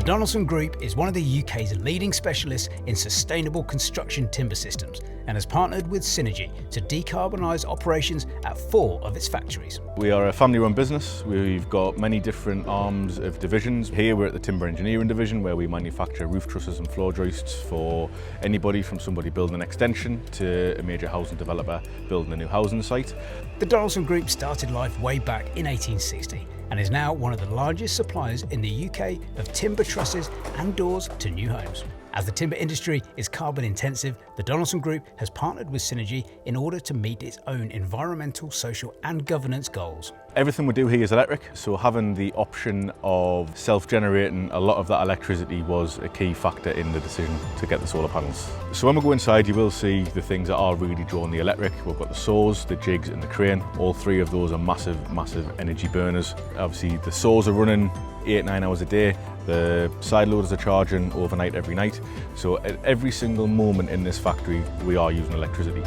Donaldson Group is one of the UK's leading specialists in sustainable construction timber systems and has partnered with SNRG to decarbonise operations at 4 of its factories. We are a family-run business. We've got many different arms of divisions. Here we're at the timber engineering division, where we manufacture roof trusses and floor joists for anybody from somebody building an extension to a major housing developer building a new housing site. The Donaldson Group started life way back in 1860 and is now one of the largest suppliers in the UK of timber trusses and doors to new homes. As the timber industry is carbon intensive, the Donaldson Group has partnered with SNRG in order to meet its own environmental, social and governance goals. Everything we do here is electric, so having the option of self-generating a lot of that electricity was a key factor in the decision to get the solar panels. So when we go inside, you will see the things that are really drawing the electric. We've got the saws, the jigs and the crane. All 3 of those are massive energy burners. Obviously the saws are running 8-9 hours a day. The side loaders are charging overnight every night. So at every single moment in this factory, we are using electricity.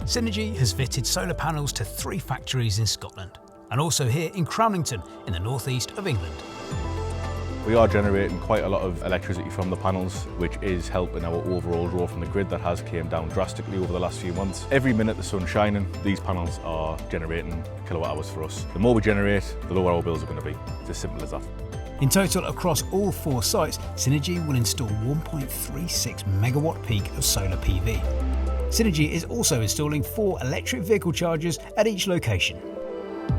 SNRG has fitted solar panels to 3 factories in Scotland and also here in Cramlington in the northeast of England. We are generating quite a lot of electricity from the panels, which is helping our overall draw from the grid that has came down drastically over the last few months. Every minute the sun's shining, these panels are generating kilowatt hours for us. The more we generate, the lower our bills are going to be. It's as simple as that. In total, across all 4 sites, SNRG will install 1.36 megawatt peak of solar PV. SNRG is also installing 4 electric vehicle chargers at each location.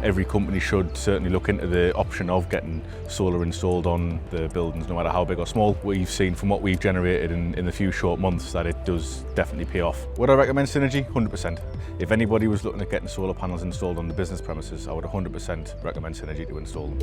Every company should certainly look into the option of getting solar installed on the buildings, no matter how big or small. We've seen from what we've generated in the few short months that it does definitely pay off. Would I recommend SNRG? 100%. If anybody was looking at getting solar panels installed on the business premises, I would 100% recommend SNRG to install them.